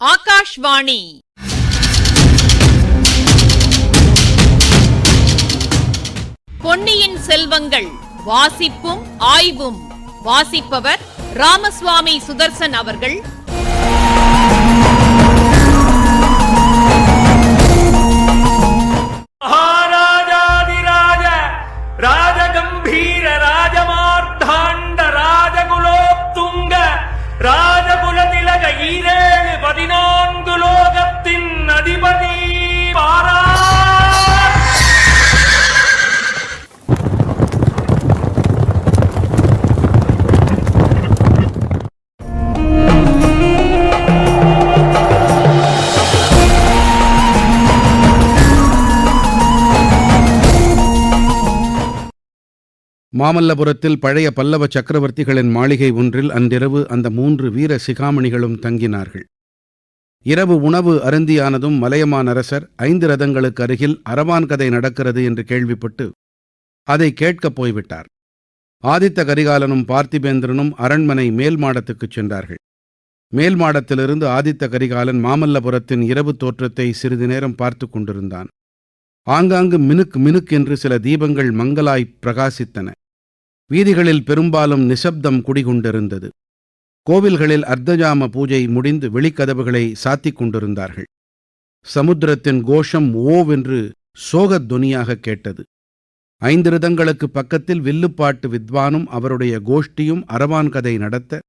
ஆகாஷ்வாணி. பொன்னியின் செல்வங்கள் வாசிப்பும் ஆய்வும். வாசிப்பவர் ராமசுவாமி சுதர்சன் அவர்கள். மகாராஜாதிராஜ ராஜகம்பீர ராஜமார்த்தாண்ட ராஜகுலோத்துங்க ராஜகுலதிலக ஈரேழு 14 லோகத்தின் அதிபதி பாரா. மாமல்லபுரத்தில் பழைய பல்லவ சக்கரவர்த்திகளின் மாளிகை ஒன்றில் அன்றிரவு அந்த 3 வீர சிகாமணிகளும் தங்கினார்கள். இரவு உணவு அருந்தியானதும் மலையமான் அரசர் 5 ரதங்களுக்கு அருகில் அரவான் கதை நடக்கிறது என்று கேள்விப்பட்டு அதை கேட்கப் போய்விட்டார். ஆதித்த கரிகாலனும் பார்த்திபேந்திரனும் அரண்மனை மேல் மாடத்துக்குச் சென்றார்கள். மேல் மாடத்திலிருந்து ஆதித்த கரிகாலன் மாமல்லபுரத்தின் இரவு தோற்றத்தை சிறிது நேரம் பார்த்து கொண்டிருந்தான். ஆங்காங்கு மினுக் மினுக் என்று சில தீபங்கள் மங்கலாய் பிரகாசித்தன. வீதிகளில் பெரும்பாலும் நிசப்தம் குடிகொண்டிருந்தது. கோவில்களில் அர்த்தஜாம பூஜை முடிந்து வெளிக்கதவுகளை சாத்திக் கொண்டிருந்தார்கள். சமுத்திரத்தின் கோஷம் ஓவென்று சோகத்வனியாக கேட்டது. 5 ரதங்களுக்கு பக்கத்தில் வில்லுப்பாட்டு வித்வானும் அவருடைய கோஷ்டியும் அரவான் கதை நடத்த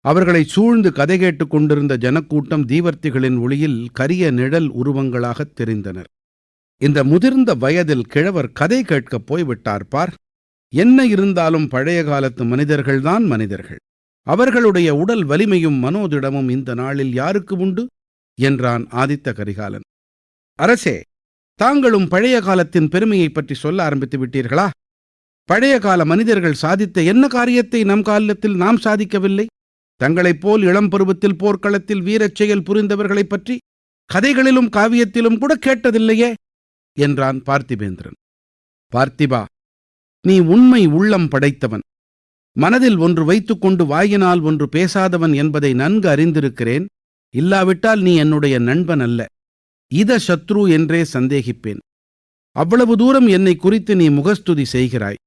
அவர்களை சூழ்ந்து கதை கேட்டுக் கொண்டிருந்த ஜனக்கூட்டம் தீவர்த்திகளின் ஒளியில் கரிய நிழல் உருவங்களாகத் தெரிந்தனர். இந்த முதிர்ந்த வயதில் கிழவர் கதை கேட்கப் போய்விட்டார் பார். என்ன இருந்தாலும் பழைய காலத்து மனிதர்கள்தான் மனிதர்கள். அவர்களுடைய உடல் வலிமையும் மனோதிடமும் இந்த நாளில் யாருக்கு உண்டு என்றான் ஆதித்த கரிகாலன். அரசே, தாங்களும் பழைய காலத்தின் பெருமையைப் பற்றி சொல்ல ஆரம்பித்து விட்டீர்களா? பழைய கால மனிதர்கள் சாதித்த என்ன காரியத்தை நம் காலத்தில் நாம் சாதிக்கவில்லை? தங்களைப் போல் இளம் பருவத்தில் போர்க்களத்தில் வீரச் செயல் புரிந்தவர்களைப் பற்றி கதைகளிலும் காவியத்திலும் கூட கேட்டதில்லையே என்றான் பார்த்திபேந்திரன். பார்த்திபா, நீ உண்மை உள்ளம் படைத்தவன். மனதில் ஒன்று வைத்துக்கொண்டு வாயினால் ஒன்று பேசாதவன் என்பதை நன்கு அறிந்திருக்கிறேன். இல்லாவிட்டால் நீ என்னுடைய நண்பன் அல்ல, இத சத்ரு என்றே சந்தேகிப்பேன். அவ்வளவு தூரம் என்னை குறித்து நீ முகஸ்துதி செய்கிறாய்.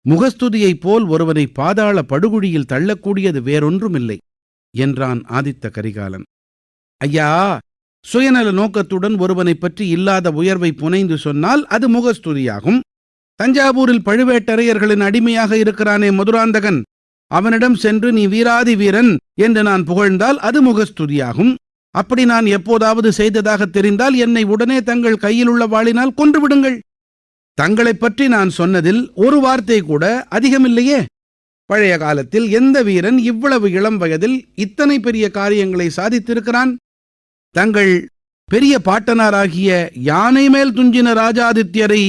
முகஸ்துதியைப் போல் ஒருவனை பாதாள படுகுழியில் தள்ளக்கூடியது வேறொன்றுமில்லை என்றான் ஆதித்த கரிகாலன். ஐயா, சுயநல நோக்கத்துடன் ஒருவனைப் பற்றி இல்லாத உயர்வை புனைந்து சொன்னால் அது முகஸ்துதியாகும். தஞ்சாவூரில் பழுவேட்டரையர்களின் அடிமையாக இருக்கிறானே மதுராந்தகன், அவனிடம் சென்று நீ வீராதி வீரன் என்று நான் புகழ்ந்தால் அது முகஸ்துதியாகும். அப்படி நான் எப்போதாவது செய்ததாக தெரிந்தால் என்னை உடனே தங்கள் கையிலுள்ள வாளினால் கொன்றுவிடுங்கள். தங்களைப் பற்றி நான் சொன்னதில் ஒரு வார்த்தை கூட அதிகமில்லையே. பழைய காலத்தில் எந்த வீரன் இவ்வளவு இளம் வயதில் இத்தனை பெரிய காரியங்களை சாதித்திருக்கிறான்? தங்கள் பெரிய பாட்டனாராகிய யானை மேல் துஞ்சின ராஜாதித்யரை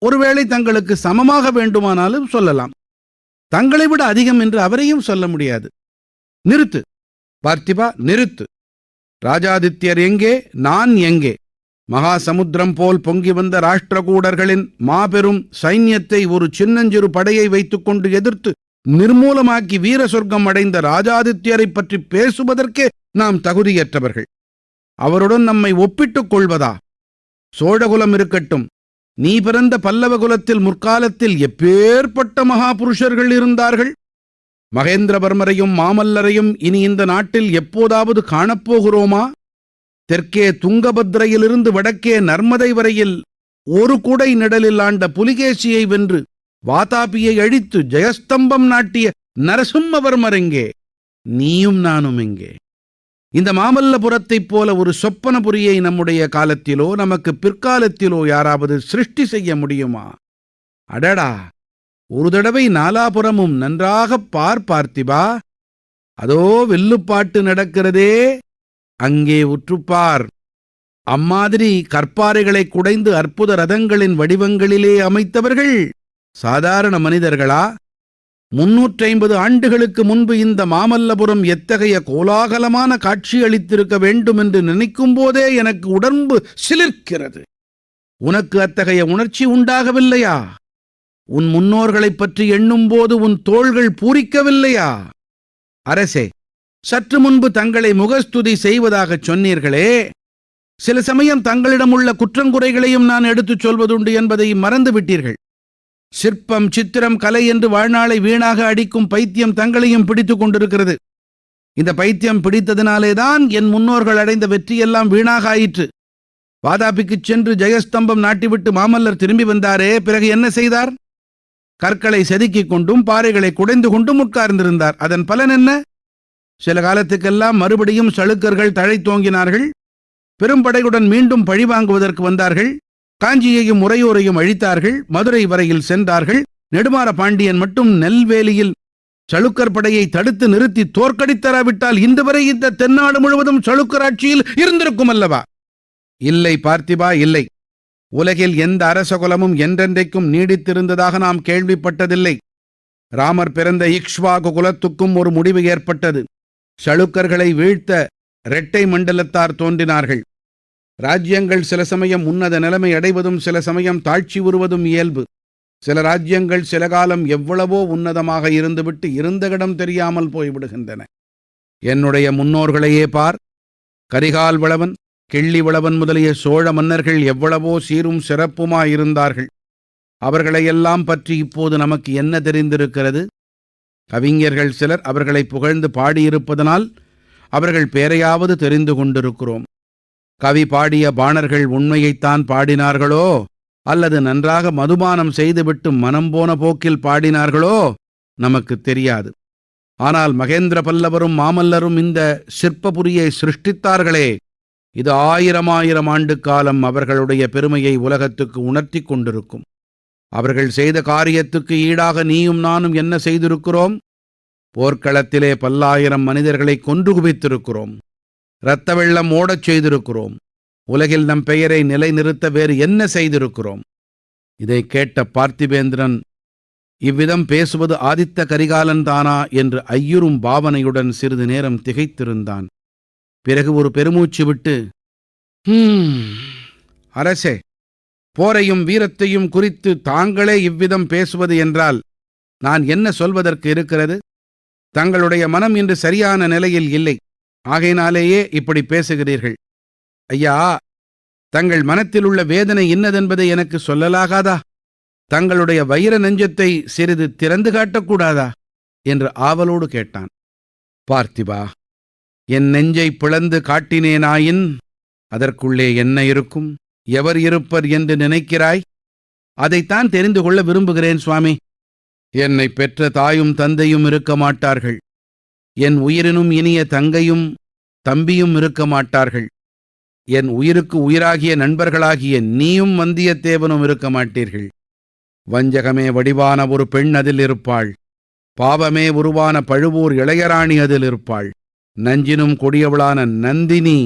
ஒருவேளை தங்களுக்கு சமமாக வேண்டுமானாலும் சொல்லலாம். தங்களை விட அதிகம் என்று அவரையும் சொல்ல முடியாது. நிறுத்து பார்த்திபா, நிறுத்து. ராஜாதித்யர் எங்கே, நான் எங்கே? மகா சமுத்திரம் போல் பொங்கி வந்த ராஷ்டிரகூடர்களின் மாபெரும் சைன்யத்தை ஒரு சின்னஞ்சிறு படையை வைத்துக்கொண்டு எதிர்த்து நிர்மூலமாக்கி வீர சொர்க்கம் அடைந்த ராஜாதித்யரை பற்றி பேசுவதற்கே நாம் தகுதியற்றவர்கள். அவருடன் நம்மை ஒப்பிட்டுக் கொள்வதா? சோழகுலம் இருக்கட்டும், நீ பிறந்த பல்லவகுலத்தில் முற்காலத்தில் எப்பேற்பட்ட மகாபுருஷர்கள் இருந்தார்கள். மகேந்திரவர்மரையும் மாமல்லரையும் இனி இந்த நாட்டில் எப்போதாவது காணப்போகிறோமா? தெற்கே துங்கபத்ரையிலிருந்து வடக்கே நர்மதை வரையில் ஒரு குடை நிழலில் ஆண்ட புலிகேசியை வென்று வாதாபியை அழித்து ஜெயஸ்தம்பம் நாட்டிய நரசிம்மவர்மர் எங்கே? நீயும் நானும் எங்கே? இந்த மாமல்லபுரத்தைப் போல ஒரு சொப்பனபுரியை நம்முடைய காலத்திலோ நமக்கு பிற்காலத்திலோ யாராவது சிருஷ்டி செய்ய முடியுமா? அடடா, ஒரு தடவை நாலாபுரமும் நன்றாகப் பார்த்திபா. அதோ வில்லுப்பாட்டு நடக்கிறதே, அங்கே உற்றுப்பார். அம்மாதிரி கற்பாறைகளை குடைந்து அற்புத ரதங்களின் வடிவங்களிலே அமைத்தவர்கள் சாதாரண மனிதர்களா? 350 ஆண்டுகளுக்கு முன்பு இந்த மாமல்லபுரம் எத்தகைய கோலாகலமான காட்சி அளித்திருக்க வேண்டும் என்று நினைக்கும் போதே எனக்கு உடம்பு சிலிர்க்கிறது. உனக்கு அத்தகைய உணர்ச்சி உண்டாகவில்லையா? உன் முன்னோர்களைப் பற்றி எண்ணும்போது உன் தோள்கள் பூரிக்கவில்லையா? அரசே, சற்று முன்பு தங்களை முகஸ்துதி செய்வதாகச் சொன்னீர்களே, சில சமயம் தங்களிடமுள்ள குற்றங்குறைகளையும் நான் எடுத்துச் சொல்வதுண்டு என்பதை மறந்து விட்டீர்கள். சிற்பம், சித்திரம், கலை என்று வாழ்நாளை வீணாக அடிக்கும் பைத்தியம் தங்களையும் பிடித்துக் கொண்டிருக்கிறது. இந்த பைத்தியம் பிடித்ததினாலேதான் என் முன்னோர்கள் அடைந்த வெற்றியெல்லாம் வீணாக ஆயிற்று. வாதாபிக்குச் சென்று ஜெயஸ்தம்பம் நாட்டிவிட்டு மாமல்லர் திரும்பி வந்தாரே, பிறகு என்ன செய்தார்? கற்களை செதுக்கிக் கொண்டும் பாறைகளை குடைந்து கொண்டும் உட்கார்ந்திருந்தார். அதன் பலன் என்ன? சில காலத்துக்கெல்லாம் மறுபடியும் சளுக்கர்கள் தழைத்தோங்கினார்கள். பெரும்படையுடன் மீண்டும் பழிவாங்குவதற்கு வந்தார்கள். காஞ்சியையும் உறையூரையும் அழித்தார்கள். மதுரை வரையில் சென்றார்கள். நெடுமாற பாண்டியன் மட்டும் நெல்வேலியில் சளுக்கர் படையை தடுத்து நிறுத்தி தோற்கடித்தராவிட்டால் இன்று வரை இந்த தென்னாடு முழுவதும் சளுக்கர் ஆட்சியில் இருந்திருக்கும் அல்லவா? இல்லை பார்த்திபா, இல்லை. உலகில் எந்த அரசகுலமும் என்றென்றைக்கும் நீடித்திருந்ததாக நாம் கேள்விப்பட்டதில்லை. ராமர் பிறந்த இக்ஷ்வாகு குலத்துக்கும் ஒரு முடிவு ஏற்பட்டது. சளுக்கர்களை வீழ்த்த இரட்டை மண்டலத்தார் தோன்றினார்கள். ராஜ்யங்கள் சில சமயம் உன்னத நிலைமை அடைவதும் சில சமயம் தாழ்ச்சி உறுவதும் இயல்பு. சில ராஜ்யங்கள் சில காலம் எவ்வளவோ உன்னதமாக இருந்துவிட்டு இருந்த இடம் தெரியாமல் போய்விடுகின்றன. என்னுடைய முன்னோர்களையே பார். கரிகால் வளவன், கிள்ளி வளவன் முதலிய சோழ மன்னர்கள் எவ்வளவோ சீரும் சிறப்புமாயிருந்தார்கள். அவர்களையெல்லாம் பற்றி இப்போது நமக்கு என்ன தெரிந்திருக்கிறது? கவிஞர்கள் சிலர் அவர்களை புகழ்ந்து பாடியிருப்பதனால் அவர்கள் பேரையாவது தெரிந்து கொண்டிருக்கிறோம். கவி பாடிய பாணர்கள் உண்மையைத்தான் பாடினார்களோ அல்லது நன்றாக மதுபானம் செய்துவிட்டு மனம் போன போக்கில் பாடினார்களோ நமக்கு தெரியாது. ஆனால் மகேந்திர பல்லவரும் மாமல்லரும் இந்த சிற்பபுரியை சிருஷ்டித்தார்களே, இது 1000 ஆண்டு காலம் அவர்களுடைய பெருமையை உலகத்துக்கு உணர்த்தி கொண்டிருக்கும். அவர்கள் செய்த காரியத்துக்கு ஈடாக நீயும் நானும் என்ன செய்திருக்கிறோம்? போர்க்களத்திலே பல்லாயிரம் மனிதர்களை கொன்று குவித்திருக்கிறோம். இரத்த வெள்ளம் ஓடச் செய்திருக்கிறோம். உலகில் நம் பெயரை நிலைநிறுத்த வேறு என்ன செய்திருக்கிறோம்? இதை கேட்ட பார்த்திபேந்திரன் இவ்விதம் பேசுவது ஆதித்த கரிகாலன் தானா என்று ஐயுறும் பாவனையுடன் சிறிது நேரம் திகைத்திருந்தான். பிறகு ஒரு பெருமூச்சு விட்டு, அரசே, போரையும் வீரத்தையும் குறித்து தாங்களே இவ்விதம் பேசுவது என்றால் நான் என்ன சொல்வதற்கு இருக்கிறது? தங்களுடைய மனம் இன்று சரியான நிலையில் இல்லை. ஆகையினாலேயே இப்படி பேசுகிறீர்கள். ஐயா, தங்கள் மனத்தில் உள்ள வேதனை இன்னதென்பதை எனக்கு சொல்லலாகாதா? தங்களுடைய வைர நெஞ்சத்தை சிறிது திறந்து காட்டக்கூடாதா என்று ஆவலோடு கேட்டான். பார்த்திபா, என் நெஞ்சை பிளந்து காட்டினேனாயின் அதற்குள்ளே என்ன இருக்கும், எவர் இருப்பர் என்று நினைக்கிறாய்? அதைத்தான் தெரிந்து கொள்ள விரும்புகிறேன் சுவாமி. என்னை பெற்ற தாயும் தந்தையும் இருக்க மாட்டார்கள். என் உயிரினும் இனிய தங்கையும் தம்பியும் இருக்க மாட்டார்கள். என் உயிருக்கு உயிராகிய நண்பர்களாகிய நீயும் வந்தியத்தேவனும் இருக்க மாட்டீர்கள். வஞ்சகமே வடிவான ஒரு பெண் அதில் இருப்பாள். பாவமே உருவான பழுவூர் இளையராணி அதில் இருப்பாள். நஞ்சினும் கொடியவளான நந்தினி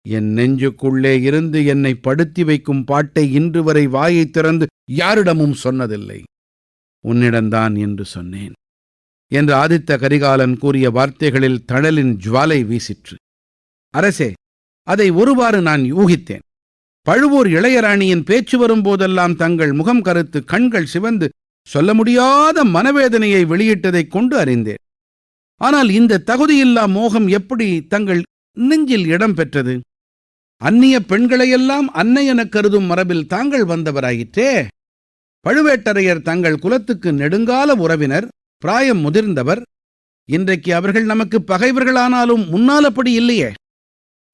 என் நெஞ்சுக்குள்ளே இருந்து என்னை படுத்தி வைக்கும் பாட்டை இன்று வரை வாயைத் திறந்து யாரிடமும் சொன்னதில்லை. உன்னிடம்தான் என்று சொன்னேன் என்று ஆதித்த கரிகாலன் கூறிய வார்த்தைகளில் தணலின் ஜுவாலை வீசிற்று. அரசே, அதை ஒருவாறு நான் யூகித்தேன். பழுவூர் இளையராணியின் பேச்சு வரும்போதெல்லாம் தங்கள் முகம் கருத்து கண்கள் சிவந்து சொல்ல முடியாத மனவேதனையை வெளியிட்டதைக் கொண்டு அறிந்தேன். ஆனால் இந்த தகுதியில்லா மோகம் எப்படி தங்கள் நெஞ்சில் இடம் பெற்றது? அந்நிய பெண்களையெல்லாம் அன்னை எனக் கருதும் மரபில் தாங்கள் வந்தவராயிற்றே. பழுவேட்டரையர் தங்கள் குலத்துக்கு நெடுங்கால உறவினர், பிராயம் முதிர்ந்தவர். இன்றைக்கு அவர்கள் நமக்கு பகைவர்களானாலும் முன்னால் அப்படி இல்லையே.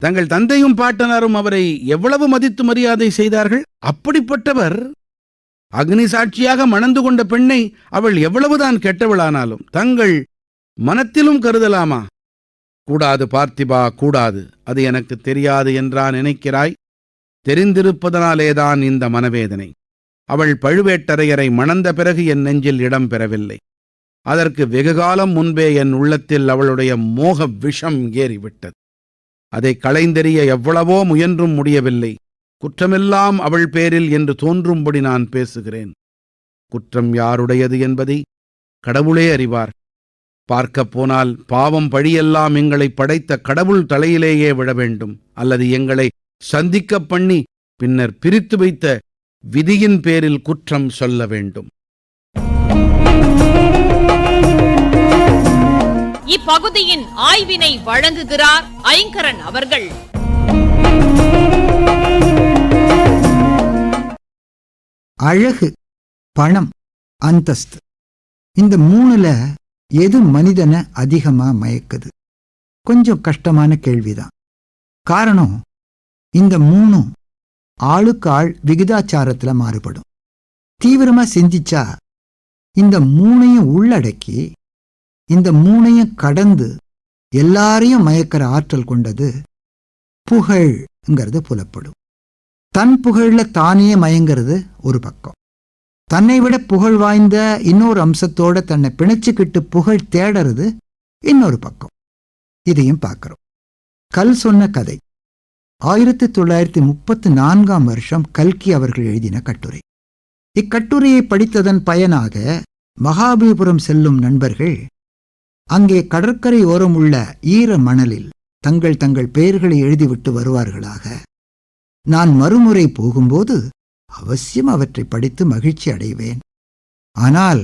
தங்கள் தந்தையும் பாட்டனாரும் அவரை எவ்வளவு மதித்து மரியாதை செய்தார்கள். அப்படிப்பட்டவர் அக்னி சாட்சியாக மணந்து கொண்ட பெண்ணை அவள் எவ்வளவுதான் கெட்டவளானாலும் தங்கள் மனத்திலும் கருதலாமா? கூடாது பார்த்திபா, கூடாது. அது எனக்கு தெரியாது என்றா நினைக்கிறாய்? தெரிந்திருப்பதனாலேதான் இந்த மனவேதனை. அவள் பழுவேட்டரையரை மணந்த பிறகு என் நெஞ்சில் இடம் பெறவில்லை. அதற்கு வெகுகாலம் முன்பே என் உள்ளத்தில் அவளுடைய மோக விஷம் ஏறிவிட்டது. அதை களைந்தெறிய எவ்வளவோ முயன்றும் முடியவில்லை. குற்றமெல்லாம் அவள் பேரில் என்று தோன்றும்படி நான் பேசுகிறேன். குற்றம் யாருடையது என்பதை கடவுளே அறிவார். பார்க்கப் போனால் பாவம் பழியெல்லாம் எங்களை படைத்த கடவுள் தலையிலேயே விழ வேண்டும், அல்லது எங்களை சந்திக்கப் பண்ணி பின்னர் பிரித்து வைத்த விதியின் பேரில் குற்றம் சொல்ல வேண்டும். இப்பகுதியின் ஆய்வினை வழங்குகிறார் ஐங்கரன் அவர்கள். அழகு, பணம், அந்தஸ்து, இந்த மூணுல எது மனிதனை அதிகமா மயக்குது? கொஞ்சம் கஷ்டமான கேள்விதான். காரணம், இந்த மூணும் ஆளுக்கு ஆள் விகிதாச்சாரத்துல மாறுபடும். தீவிரமா சிந்திச்சா இந்த மூணையும் உள்ளடக்கி இந்த மூணையும் கடந்து எல்லாரையும் மயக்கிற ஆற்றல் கொண்டது புகழ்ங்கிறது புலப்படும். தன் புகழ்ல தானே மயங்கிறது ஒரு பக்கம். தன்னை விட புகழ் வாய்ந்த இன்னொரு அம்சத்தோட தன்னை பிணைச்சுக்கிட்டு புகழ் தேடறது இன்னொரு பக்கம். இதையும் பார்க்கிறோம். கல் சொன்ன கதை 1934 கல்கி அவர்கள் எழுதின கட்டுரை. இக்கட்டுரையை படித்ததன் பயனாக மகாபலிபுரம் செல்லும் நண்பர்கள் அங்கே கடற்கரை ஓரம் உள்ள ஈர மணலில் தங்கள் தங்கள் பெயர்களை எழுதிவிட்டு வருவார்களாக. நான் மறுமுறை போகும்போது அவசியம் அவற்றை படித்து மகிழ்ச்சி அடைவேன். ஆனால்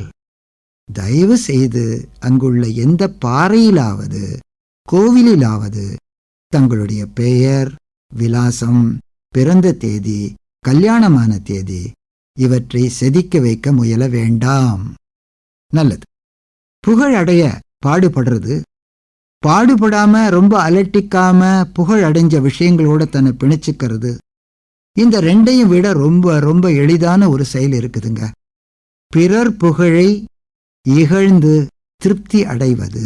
தயவு செய்து அங்குள்ள எந்த பாறையிலாவது கோவிலிலாவது தங்களுடைய பெயர், விலாசம், பிறந்த தேதி, கல்யாணமான தேதி இவற்றை செதிக்க வைக்க முயல வேண்டாம். நல்லது. புகழ் அடைய பாடுபடுறது, பாடுபடாம ரொம்ப அலட்டிக்காம புகழ் அடைஞ்ச விஷயங்களோட தன்னை பிணைச்சுக்கிறது, இந்த ரெண்டையும் விட ரொம்ப ரொம்ப எளிதான ஒரு செயல் இருக்குதுங்க. பிறர் புகழை இகழ்ந்து திருப்தி அடைவது.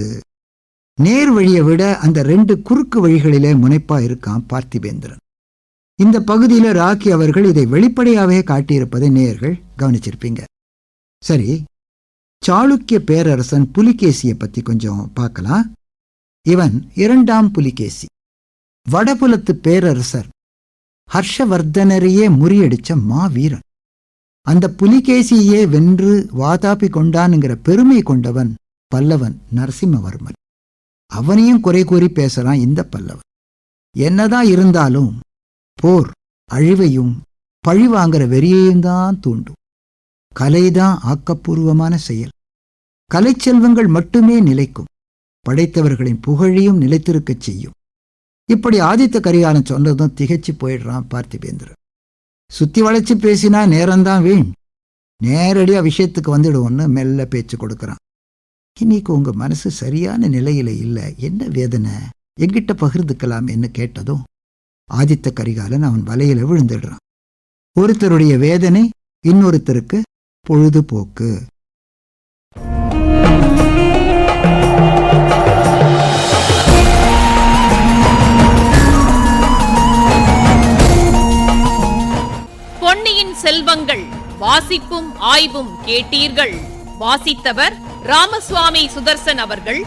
நேர் வழியை விட அந்த 2 குறுக்கு வழிகளிலே முனைப்பா இருக்கான் பார்த்திபேந்திரன். இந்த பகுதியில ராக்கி அவர்கள் இதை வெளிப்படையாகவே காட்டியிருப்பதை நேயர்கள் கவனிச்சிருப்பீங்க. சரி, சாளுக்கிய பேரரசன் புலிகேசியை பத்தி கொஞ்சம் பார்க்கலாம். இவன் 2ஆம் புலிகேசி. வடபுலத்து பேரரசர் ஹர்ஷவர்தனரையே முறியடிச்ச மாவீரன். அந்த புலிகேசியே வென்று வாதாபி கொண்டான்ங்கிற பெருமை கொண்டவன் பல்லவன் நரசிம்மவர்மன். அவனையும் குறை கூறி பேசலாம் இந்த பல்லவன். என்னதான் இருந்தாலும் போர் அழிவையும் பழி வாங்குற வெறியையும் தான் தூண்டும். கலைதான் ஆக்கப்பூர்வமான செயல். கலைச்செல்வங்கள் மட்டுமே நிலைக்கும், படைத்தவர்களின் புகழையும் நிலைத்திருக்கச் செய்யும். இப்படி ஆதித்த கரிகாலன் சொன்னதும் திகைச்சு போயிடுறான் பார்த்திபேந்திரன். சுத்தி வளைச்சு பேசினா நேரம்தான் வீண், நேரடியா விஷயத்துக்கு வந்துடுவோன்னு மெல்ல பேச்சு கொடுக்கறான். இன்னைக்கு உங்க மனசு சரியான நிலையில இல்ல, என்ன வேதனை, எங்கிட்ட பகிர்ந்துக்கலாம் என்று கேட்டதும் ஆதித்த கரிகாலன் அவன் வலையில விழுந்துடுறான். ஒருத்தருடைய வேதனை இன்னொருத்தருக்கு பொழுதுபோக்கு. பொன்னியின் செல்வங்கள் வாசிப்பும் ஆய்வும் கேட்டீர்கள். வாசித்தவர் ராமசுவாமி சுதர்சன் அவர்கள்.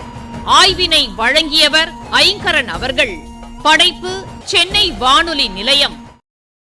ஆய்வினை வழங்கியவர் ஐங்கரன் அவர்கள். படைப்பு சென்னை வானொலி நிலையம்.